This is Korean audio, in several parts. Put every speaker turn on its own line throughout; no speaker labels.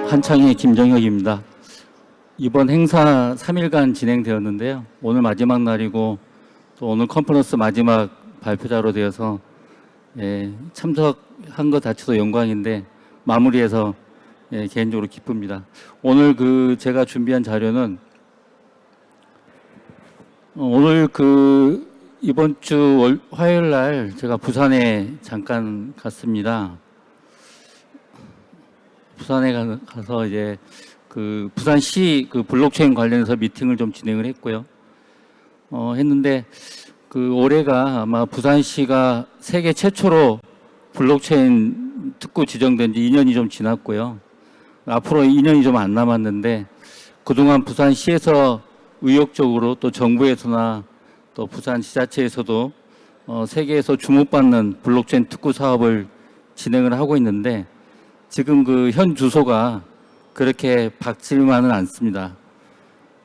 한창의 김정혁입니다. 이번 행사 3일간 진행되었는데요. 오늘 마지막 날이고 또 오늘 컨퍼런스 마지막 발표자로 되어서 참석한 것 자체도 영광인데 마무리해서 개인적으로 기쁩니다. 오늘 제가 준비한 자료는 오늘 이번 주 화요일 날 제가 부산에 잠깐 갔습니다. 부산에 가서 이제 부산시 블록체인 관련해서 미팅을 좀 진행을 했고요. 했는데 올해가 아마 부산시가 세계 최초로 블록체인 특구 지정된 지 2년이 좀 지났고요. 앞으로 2년이 좀 안 남았는데 그동안 부산시에서 의욕적으로 또 정부에서나 또 부산 지자체에서도 세계에서 주목받는 블록체인 특구 사업을 진행을 하고 있는데 지금 현 주소가 그렇게 밝지만은 않습니다.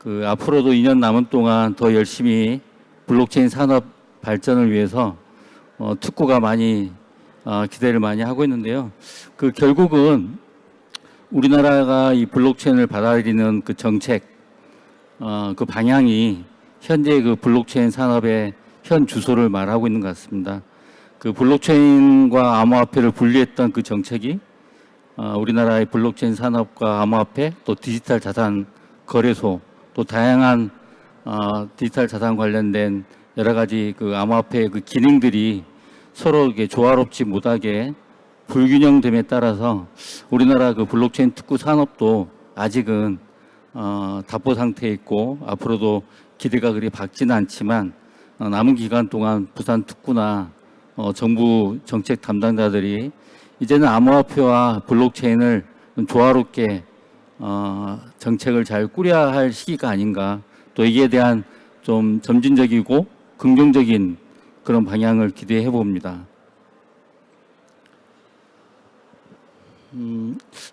앞으로도 2년 남은 동안 더 열심히 블록체인 산업 발전을 위해서 특구가 많이 기대를 많이 하고 있는데요. 결국은 우리나라가 이 블록체인을 받아들이는 정책, 방향이 현재 블록체인 산업의 현 주소를 말하고 있는 것 같습니다. 블록체인과 암호화폐를 분리했던 정책이 우리나라의 블록체인 산업과 암호화폐 또 디지털 자산 거래소 또 다양한 디지털 자산 관련된 여러 가지 암호화폐의 기능들이 서로 이렇게 조화롭지 못하게 불균형됨에 따라서 우리나라 블록체인 특구 산업도 아직은 답보 상태에 있고 앞으로도 기대가 그리 밝지는 않지만 남은 기간 동안 부산 특구나 정부 정책 담당자들이 이제는 암호화폐와 블록체인을 조화롭게 정책을 잘 꾸려야 할 시기가 아닌가, 또 이에 대한 좀 점진적이고 긍정적인 그런 방향을 기대해 봅니다.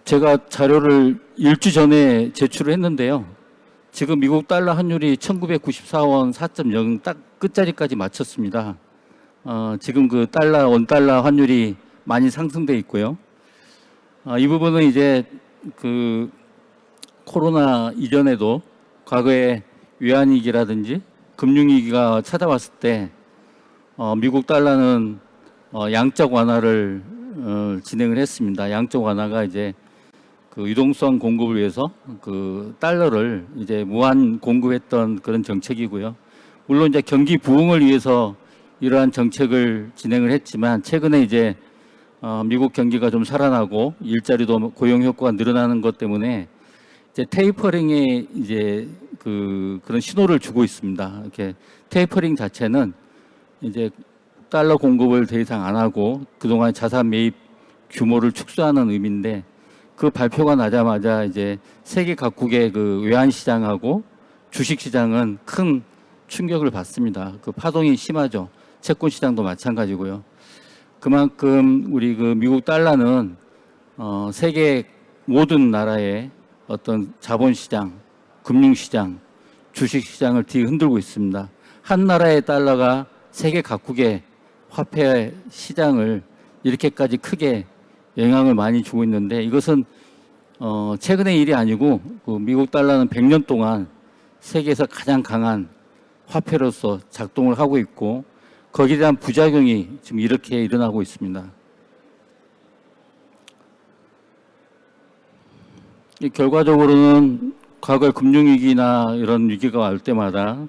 제가 자료를 일주 전에 제출을 했는데요. 지금 미국 달러 환율이 1994원 4.0 딱 끝자리까지 맞췄습니다. 지금 원달러 환율이 많이 상승돼 있고요. 이 부분은 이제 코로나 이전에도 과거에 외환위기라든지 금융위기가 찾아왔을 때 미국 달러는 양적 완화를 진행을 했습니다. 양적 완화가 이제 유동성 공급을 위해서 달러를 이제 무한 공급했던 그런 정책이고요. 물론 이제 경기 부흥을 위해서 이러한 정책을 진행을 했지만 최근에 이제 미국 경기가 좀 살아나고 일자리도 고용 효과가 늘어나는 것 때문에 이제 테이퍼링에 이제 그런 신호를 주고 있습니다. 이렇게 테이퍼링 자체는 이제 달러 공급을 더 이상 안 하고 그동안 자산 매입 규모를 축소하는 의미인데 발표가 나자마자 이제 세계 각국의 외환 시장하고 주식 시장은 큰 충격을 받습니다. 파동이 심하죠. 채권 시장도 마찬가지고요. 그만큼 우리 미국 달러는 세계 모든 나라의 어떤 자본시장, 금융시장, 주식시장을 뒤흔들고 있습니다. 한 나라의 달러가 세계 각국의 화폐 시장을 이렇게까지 크게 영향을 많이 주고 있는데 이것은 최근의 일이 아니고 미국 달러는 100년 동안 세계에서 가장 강한 화폐로서 작동을 하고 있고 거기에 대한 부작용이 지금 이렇게 일어나고 있습니다. 결과적으로는 과거 금융위기나 이런 위기가 올 때마다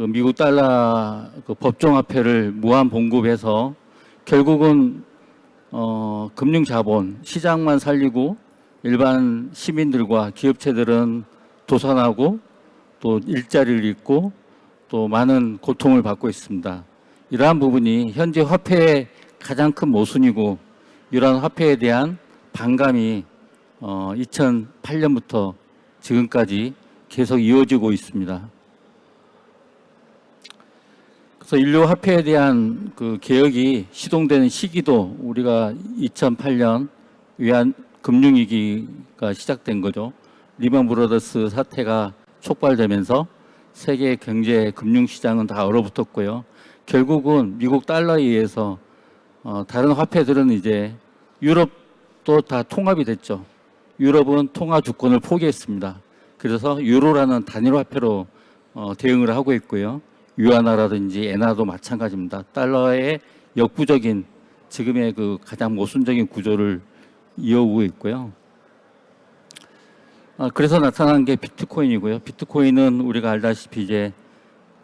미국 달러 법정화폐를 무한 공급해서 결국은 금융자본 시장만 살리고 일반 시민들과 기업체들은 도산하고 또 일자리를 잃고 또 많은 고통을 받고 있습니다. 이러한 부분이 현재 화폐의 가장 큰 모순이고 이러한 화폐에 대한 반감이 2008년부터 지금까지 계속 이어지고 있습니다. 그래서 인류 화폐에 대한 개혁이 시동되는 시기도 우리가 2008년 외환 금융위기가 시작된 거죠. 리먼 브러더스 사태가 촉발되면서 세계 경제 금융시장은 다 얼어붙었고요. 결국은 미국 달러에 의해서 다른 화폐들은 이제 유럽도 다 통합이 됐죠. 유럽은 통화 주권을 포기했습니다. 그래서 유로라는 단일 화폐로 대응을 하고 있고요. 위안화라든지 엔화도 마찬가지입니다. 달러의 역부족인 지금의 그 가장 모순적인 구조를 이어오고 있고요. 그래서 나타난 게 비트코인이고요. 비트코인은 우리가 알다시피 이제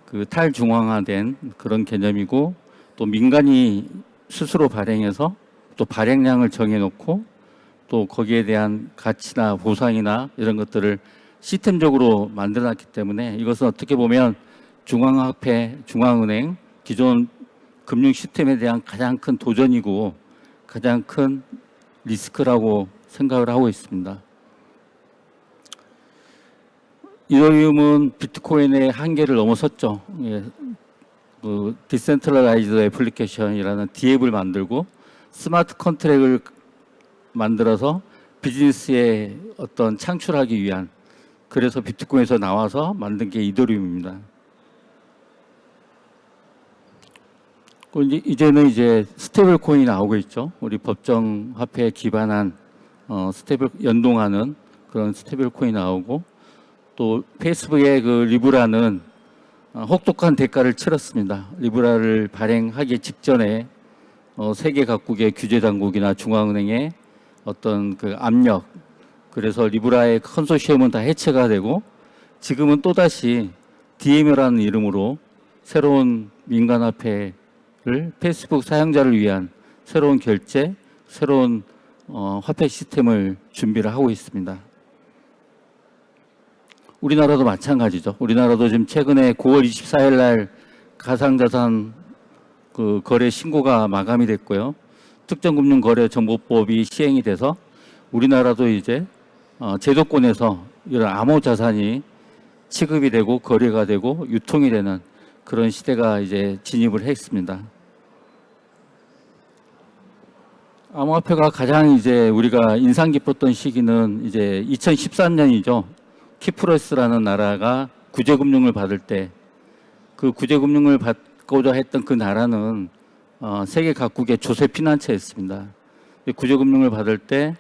그 탈중앙화된 그런 개념이고, 또 민간이 스스로 발행해서 또 발행량을 정해놓고 또 거기에 대한 가치나 보상이나 이런 것들을 시스템적으로 만들어놨기 때문에 이것은 어떻게 보면 중앙화폐, 중앙은행, 기존 금융 시스템에 대한 가장 큰 도전이고 가장 큰 리스크라고 생각을 하고 있습니다. 이더리움은 비트코인의 한계를 넘어섰죠. 예, 그 디센트럴라이즈드 애플리케이션이라는 D앱을 만들고 스마트 컨트랙을 만들어서 비즈니스에 어떤 창출하기 위한, 그래서 비트코인에서 나와서 만든 게 이더리움입니다. 이제는 스테이블 코인이 나오고 있죠. 우리 법정 화폐에 기반한 스테이블 연동하는 그런 스테이블 코인이 나오고, 또 페이스북의 그 리브라는 혹독한 대가를 치렀습니다. 리브라를 발행하기 직전에 세계 각국의 규제 당국이나 중앙은행의 어떤 그 압력, 그래서 리브라의 컨소시엄은 다 해체가 되고 지금은 또다시 DM이라는 이름으로 새로운 민간화폐를 페이스북 사용자를 위한 새로운 결제, 새로운 화폐 시스템을 준비를 하고 있습니다. 우리나라도 마찬가지죠. 우리나라도 지금 최근에 9월 24일 날 가상자산 그 거래 신고가 마감이 됐고요. 특정금융거래정보법이 시행이 돼서 우리나라도 이제 제도권에서 이런 암호자산이 취급이 되고 거래가 되고 유통이 되는 그런 시대가 이제 진입을 했습니다. 암호화폐가 가장 이제 우리가 인상 깊었던 시기는 이제 2013년이죠. 키프러스라는 나라가 구제금융을 받을 때, 그 구제금융을 받고자 했던 그 나라는 세계 각국의 조세 피난처였습니다. 구제금융을 받을 때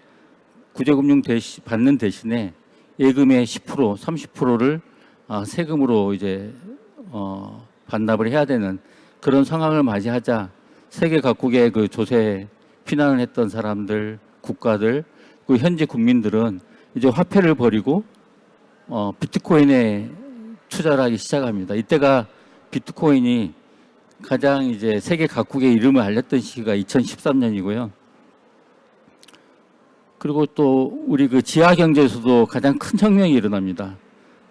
구제금융 받는 대신에 예금의 10%, 30%를 세금으로 이제 반납을 해야 되는 그런 상황을 맞이하자 세계 각국의 그 조세 피난을 했던 사람들, 국가들, 그 현지 국민들은 이제 화폐를 버리고 비트코인에 투자를 하기 시작합니다. 이때가 비트코인이 가장 이제 세계 각국의 이름을 알렸던 시기가 2013년이고요. 그리고 또 우리 그 지하 경제에서도 가장 큰 혁명이 일어납니다.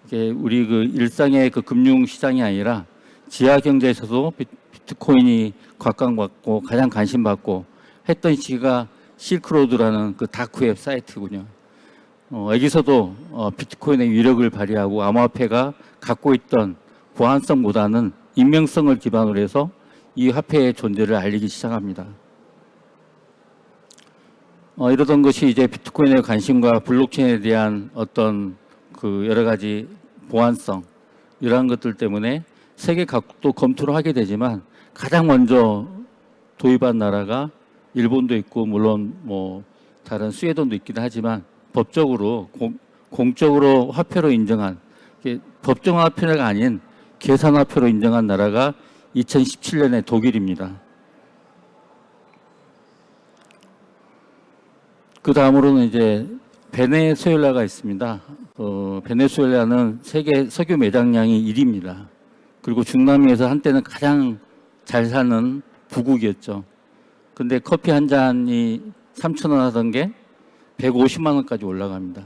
이게 우리 그 일상의 그 금융 시장이 아니라 지하 경제에서도 비트코인이 곽광받고 가장 관심받고 했던 시기가 실크로드라는 그 다크웹 사이트군요. 여기서도 비트코인의 위력을 발휘하고 암호화폐가 갖고 있던 보안성보다는 익명성을 기반으로 해서 이 화폐의 존재를 알리기 시작합니다. 이러던 것이 이제 비트코인의 관심과 블록체인에 대한 어떤 그 여러 가지 보안성, 이러한 것들 때문에 세계 각국도 검토를 하게 되지만 가장 먼저 도입한 나라가 일본도 있고, 물론 뭐 다른 스웨덴도 있긴 하지만 법적으로 공적으로 화폐로 인정한, 법정 화폐가 아닌 계산 화폐로 인정한 나라가 2017년에 독일입니다. 그 다음으로는 이제 베네수엘라가 있습니다. 베네수엘라는 세계 석유 매장량이 1위입니다. 그리고 중남미에서 한때는 가장 잘 사는 부국이었죠. 근데 커피 한 잔이 3,000원 하던 게 150만 원까지 올라갑니다.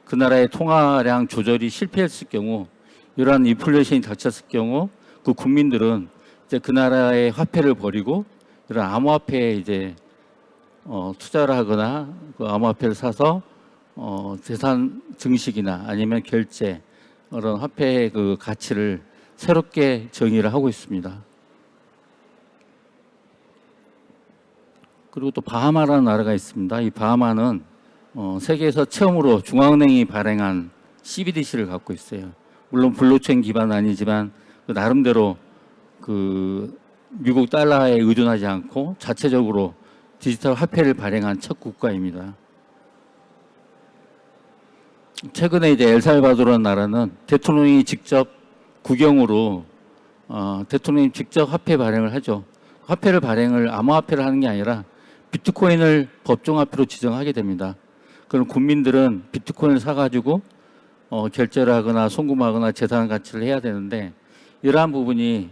그 나라의 통화량 조절이 실패했을 경우, 이러한 인플레이션이 닥쳤을 경우 그 국민들은 이제 그 나라의 화폐를 버리고 이런 암호화폐에 이제 투자를 하거나 그 암호화폐를 사서 재산 증식이나 아니면 결제, 그런 화폐의 그 가치를 새롭게 정의를 하고 있습니다. 그리고 또 바하마라는 나라가 있습니다. 이 바하마는 세계에서 처음으로 중앙은행이 발행한 CBDC를 갖고 있어요. 물론 블록체인 기반 아니지만 그 나름대로 그 미국 달러에 의존하지 않고 자체적으로 디지털 화폐를 발행한 첫 국가입니다. 최근에 이제 엘살바도르라는 나라는 대통령이 직접 국영으로 대통령이 직접 화폐 발행을 하죠. 화폐를 발행을 암호화폐를 하는 게 아니라 비트코인을 법정화폐로 지정하게 됩니다. 그럼 국민들은 비트코인을 사가지고 결제를 하거나 송금하거나 재산 가치를 해야 되는데 이러한 부분이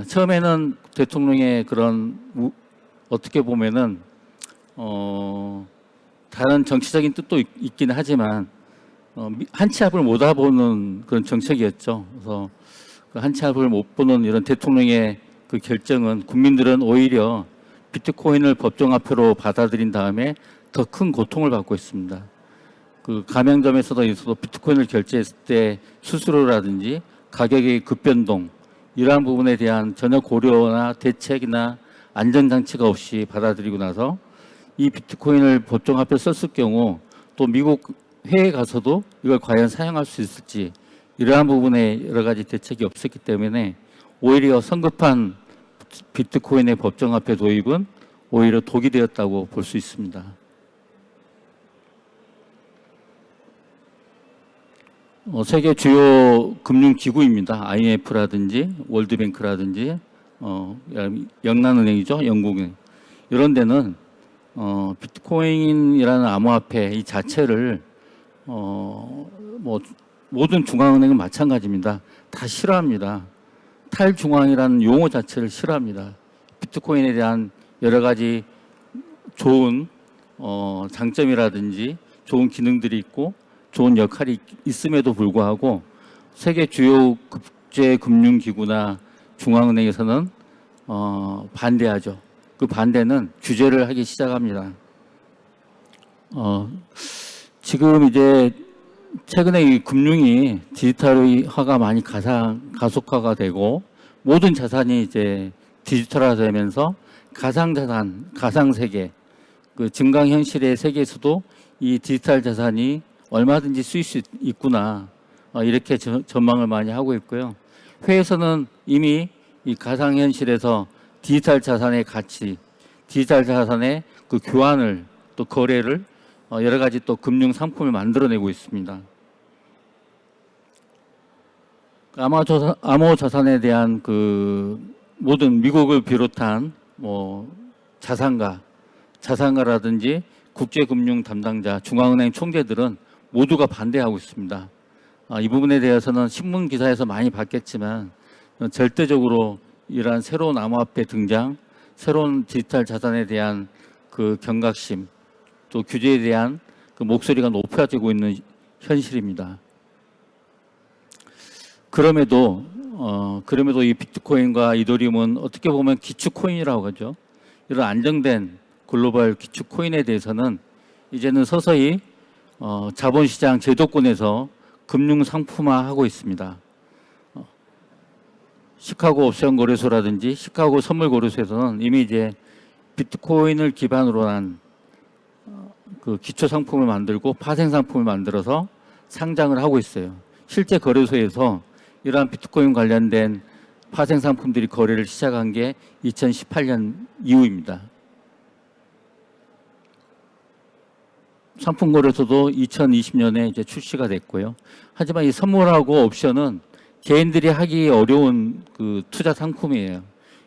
처음에는 대통령의 그런 어떻게 보면은 다른 정치적인 뜻도 있긴 하지만 한 치 앞을 못 알아보는 그런 정책이었죠. 그래서 그 한 치 앞을 못 보는 이런 대통령의 그 결정은 국민들은 오히려 비트코인을 법정화폐로 받아들인 다음에 더 큰 고통을 받고 있습니다. 그 가맹점에서도 비트코인을 결제했을 때 수수료라든지 가격의 급변동 이러한 부분에 대한 전혀 고려나 대책이나 안전장치가 없이 받아들이고 나서 이 비트코인을 법정화폐 썼을 경우 또 미국 해외에 가서도 이걸 과연 사용할 수 있을지 이러한 부분에 여러 가지 대책이 없었기 때문에 오히려 성급한 비트코인의 법정화폐 도입은 오히려 독이 되었다고 볼 수 있습니다. 세계 주요 금융기구입니다. IMF라든지 월드뱅크라든지 영란은행이죠. 영국은행. 이런 데는 비트코인이라는 암호화폐 이 자체를 뭐 모든 중앙은행은 마찬가지입니다. 다 싫어합니다. 탈중앙이라는 용어 자체를 싫어합니다. 비트코인에 대한 여러 가지 좋은 장점이라든지 좋은 기능들이 있고 좋은 역할이 있음에도 불구하고 세계 주요 국제금융기구나 중앙은행에서는 반대하죠. 그 반대는 규제를 하기 시작합니다. 지금 이제 최근에 이 금융이 디지털화가 많이 가속화가 되고 모든 자산이 이제 디지털화되면서 가상자산, 가상세계, 그 증강현실의 세계에서도 이 디지털 자산이 얼마든지 쓰일 수 있구나 이렇게 전망을 많이 하고 있고요. 회에서는 이미 이 가상현실에서 디지털 자산의 가치, 디지털 자산의 그 교환을 또 거래를 여러 가지 또 금융 상품을 만들어내고 있습니다. 암호 자산에 대한 그 모든 미국을 비롯한 뭐 자산가라든지 국제금융 담당자, 중앙은행 총재들은 모두가 반대하고 있습니다. 이 부분에 대해서는 신문 기사에서 많이 봤겠지만 절대적으로 이러한 새로운 암호화폐 등장, 새로운 디지털 자산에 대한 그 경각심, 또 규제에 대한 그 목소리가 높아지고 있는 현실입니다. 그럼에도 이 비트코인과 이더리움은 어떻게 보면 기축 코인이라고 하죠. 이런 안정된 글로벌 기축 코인에 대해서는 이제는 서서히 자본시장 제도권에서 금융 상품화하고 있습니다. 시카고 옵션 거래소라든지 시카고 선물 거래소에서는 이미 이제 비트코인을 기반으로 한 그 기초 상품을 만들고 파생 상품을 만들어서 상장을 하고 있어요. 실제 거래소에서 이러한 비트코인 관련된 파생 상품들이 거래를 시작한 게 2018년 이후입니다. 상품 거래소도 2020년에 이제 출시가 됐고요. 하지만 이 선물하고 옵션은 개인들이 하기 어려운 그 투자 상품이에요.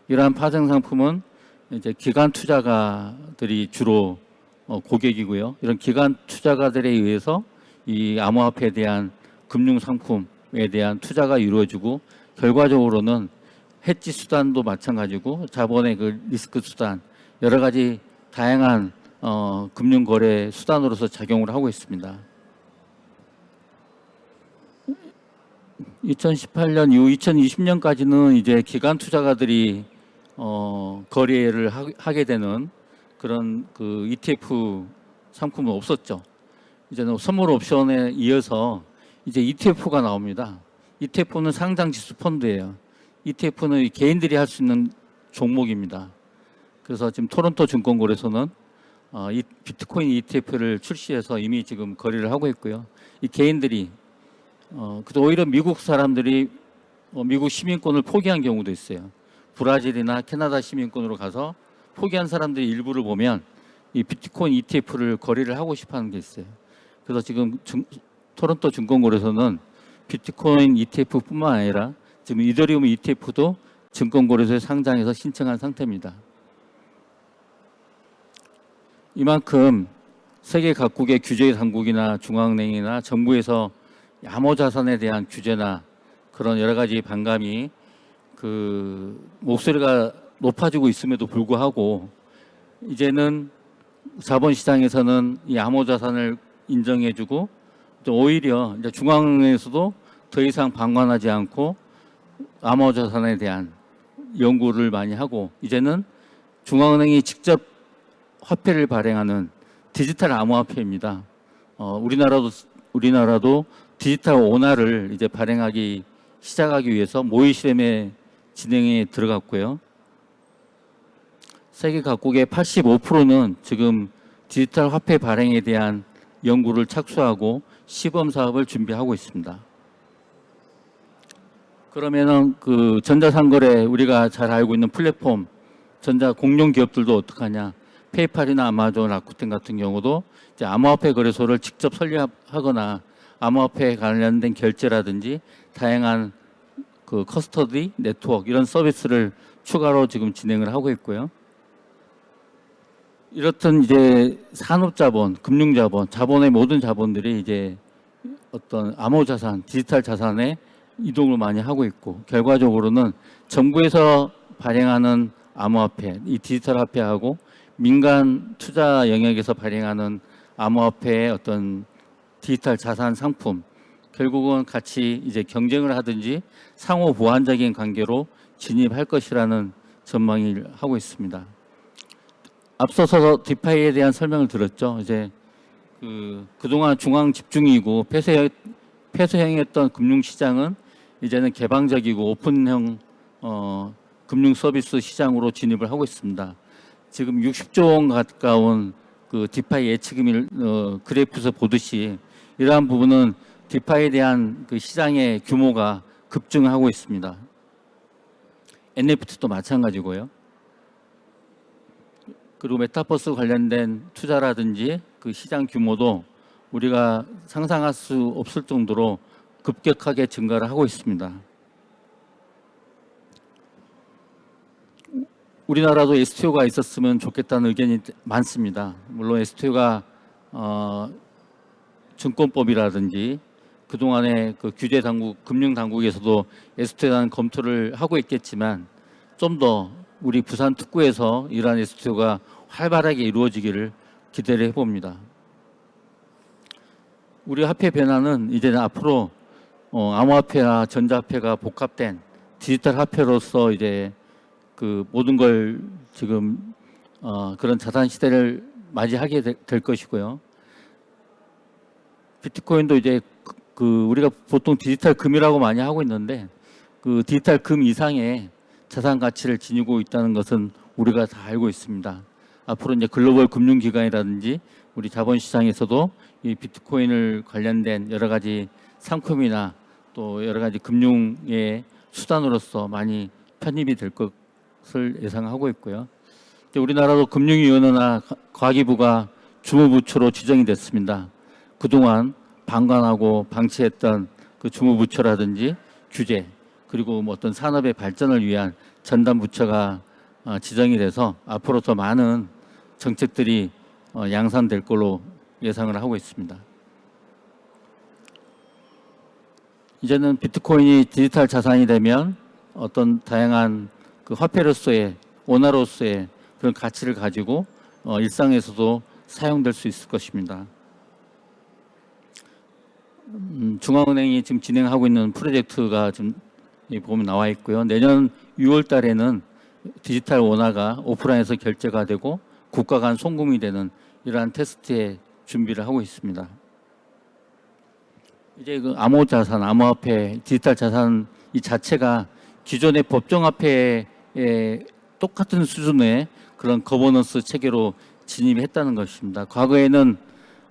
이러한 파생 상품은 이제 기관 투자가들이 주로 고객이고요. 이런 기관 투자가들에 의해서 이 암호화폐에 대한 금융 상품에 대한 투자가 이루어지고 결과적으로는 해지 수단도 마찬가지고 자본의 그 리스크 수단 여러 가지 다양한 금융 거래 수단으로서 작용을 하고 있습니다. 2018년 이후 2020년까지는 이제 기관 투자가들이 거래를 하게 되는 그런 그 ETF 상품은 없었죠. 이제는 선물 옵션에 이어서 이제 ETF가 나옵니다. ETF는 상장 지수 펀드예요. ETF는 개인들이 할 수 있는 종목입니다. 그래서 지금 토론토 증권거래소는 이 비트코인 ETF를 출시해서 이미 지금 거래를 하고 있고요. 이 개인들이 오히려 미국 사람들이 미국 시민권을 포기한 경우도 있어요. 브라질이나 캐나다 시민권으로 가서 포기한 사람들의 일부를 보면 이 비트코인 ETF를 거래를 하고 싶어하는 게 있어요. 그래서 지금 토론토 증권거래소는 비트코인 ETF뿐만 아니라 지금 이더리움 ETF도 증권거래소에 상장해서 신청한 상태입니다. 이만큼 세계 각국의 규제 당국이나 중앙은행이나 정부에서 암호자산에 대한 규제나 그런 여러 가지 반감이 목소리가 높아지고 있음에도 불구하고 이제는 자본시장에서는 이 암호자산을 인정해주고 오히려 이제 중앙은행에서도 더 이상 방관하지 않고 암호자산에 대한 연구를 많이 하고 이제는 중앙은행이 직접 화폐를 발행하는 디지털 암호화폐입니다. 우리나라도 디지털 원화를 이제 발행하기 시작하기 위해서 모의 실험에 진행에 들어갔고요. 세계 각국의 85%는 지금 디지털 화폐 발행에 대한 연구를 착수하고 시범 사업을 준비하고 있습니다. 그러면은 전자상거래 우리가 잘 알고 있는 플랫폼 전자 공룡 기업들도 어떡하냐? 페이팔이나 아마존, 라쿠텐 같은 경우도 이제 암호화폐 거래소를 직접 설립하거나 암호화폐에 관련된 결제라든지 다양한 커스터디 네트워크 이런 서비스를 추가로 지금 진행을 하고 있고요. 이렇든 이제 산업자본, 금융자본, 자본의 모든 자본들이 이제 어떤 암호자산, 디지털 자산에 이동을 많이 하고 있고 결과적으로는 정부에서 발행하는 암호화폐, 이 디지털 화폐하고 민간 투자 영역에서 발행하는 암호화폐의 어떤 디지털 자산 상품 결국은 같이 이제 경쟁을 하든지 상호 보완적인 관계로 진입할 것이라는 전망을 하고 있습니다. 앞서서 디파이에 대한 설명을 들었죠. 이제 그동안 중앙 집중이고 폐쇄형이었던 금융시장은 이제는 개방적이고 오픈형 금융 서비스 시장으로 진입을 하고 있습니다. 지금 60조 원 가까운 디파이 예치금을 그래프에서 보듯이 이러한 부분은 디파이에 대한 시장의 규모가 급증하고 있습니다. NFT도 마찬가지고요. 그리고 메타버스 관련된 투자라든지 시장 규모도 우리가 상상할 수 없을 정도로 급격하게 증가를 하고 있습니다. 우리나라도 STO가 있었으면 좋겠다는 의견이 많습니다. 물론 STO가 증권법이라든지 그동안의 규제 당국, 금융 당국에서도 STO에 대한 검토를 하고 있겠지만 좀 더 우리 부산 특구에서 이러한 STO가 활발하게 이루어지기를 기대를 해봅니다. 우리 화폐 변화는 이제는 앞으로 암호화폐와 전자화폐가 복합된 디지털 화폐로서 이제 모든 걸 지금 그런 자산 시대를 맞이하게 될 것이고요. 비트코인도 이제 우리가 보통 디지털 금이라고 많이 하고 있는데 디지털 금 이상의 자산 가치를 지니고 있다는 것은 우리가 다 알고 있습니다. 앞으로 이제 글로벌 금융기관이라든지 우리 자본시장에서도 이 비트코인을 관련된 여러 가지 상품이나 또 여러 가지 금융의 수단으로서 많이 편입이 될 것을 예상하고 있고요. 우리나라도 금융위원회나 과기부가 주무부처로 지정이 됐습니다. 그동안 방관하고 방치했던 주무부처라든지 규제 그리고 어떤 산업의 발전을 위한 전담부처가 지정이 돼서 앞으로 더 많은 정책들이 양산될 걸로 예상을 하고 있습니다. 이제는 비트코인이 디지털 자산이 되면 어떤 다양한 화폐로서의 원화로서의 그런 가치를 가지고 일상에서도 사용될 수 있을 것입니다. 중앙은행이 지금 진행하고 있는 프로젝트가 지금 보면 나와 있고요. 내년 6월 달에는 디지털 원화가 오프라인에서 결제가 되고 국가 간 송금이 되는 이러한 테스트에 준비를 하고 있습니다. 이제 암호자산, 암호화폐, 디지털 자산 이 자체가 기존의 법정화폐에 똑같은 수준의 그런 거버넌스 체계로 진입했다는 것입니다. 과거에는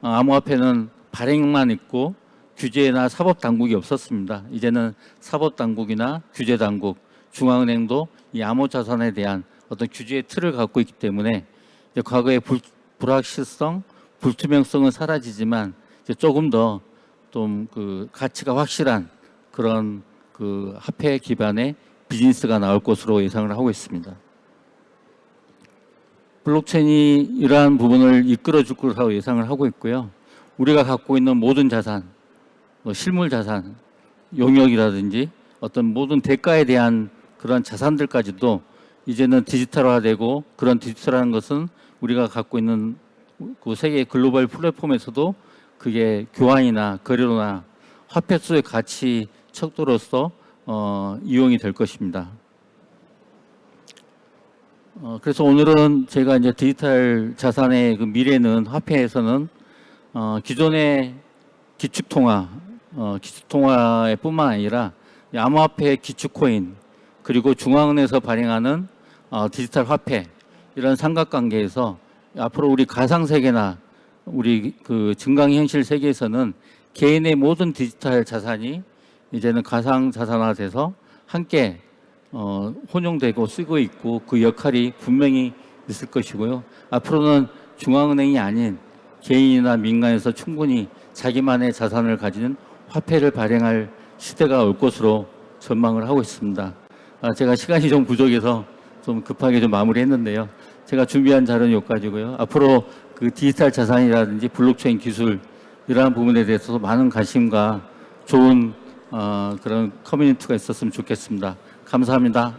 암호화폐는 발행만 있고 규제나 사법당국이 없었습니다. 이제는 사법당국이나 규제당국, 중앙은행도 이 암호자산에 대한 어떤 규제의 틀을 갖고 있기 때문에 이제 과거의 불확실성, 불투명성은 사라지지만 이제 조금 더 좀 그 가치가 확실한 그런 그 화폐 기반의 비즈니스가 나올 것으로 예상을 하고 있습니다. 블록체인이 이러한 부분을 이끌어줄 것으로 예상을 하고 있고요. 우리가 갖고 있는 모든 자산, 실물 자산, 용역이라든지 어떤 모든 대가에 대한 그런 자산들까지도 이제는 디지털화되고, 그런 디지털한 것은 우리가 갖고 있는 그 세계 글로벌 플랫폼에서도 그게 교환이나 거래로나 화폐 수의 가치 척도로서 이용이 될 것입니다. 그래서 오늘은 제가 이제 디지털 자산의 그 미래는 화폐에서는 기존의 기축통화에 뿐만 아니라 암호화폐 기축코인, 그리고 중앙은행에서 발행하는 디지털 화폐, 이런 삼각관계에서 앞으로 우리 가상세계나 우리 그 증강현실 세계에서는 개인의 모든 디지털 자산이 이제는 가상자산화돼서 함께 혼용되고 쓰고 있고, 그 역할이 분명히 있을 것이고요. 앞으로는 중앙은행이 아닌 개인이나 민간에서 충분히 자기만의 자산을 가지는 화폐를 발행할 시대가 올 것으로 전망을 하고 있습니다. 제가 시간이 좀 부족해서 좀 급하게 좀 마무리했는데요. 제가 준비한 자료는 여기까지고요. 앞으로 그 디지털 자산이라든지 블록체인 기술, 이러한 부분에 대해서도 많은 관심과 좋은 그런 커뮤니티가 있었으면 좋겠습니다. 감사합니다.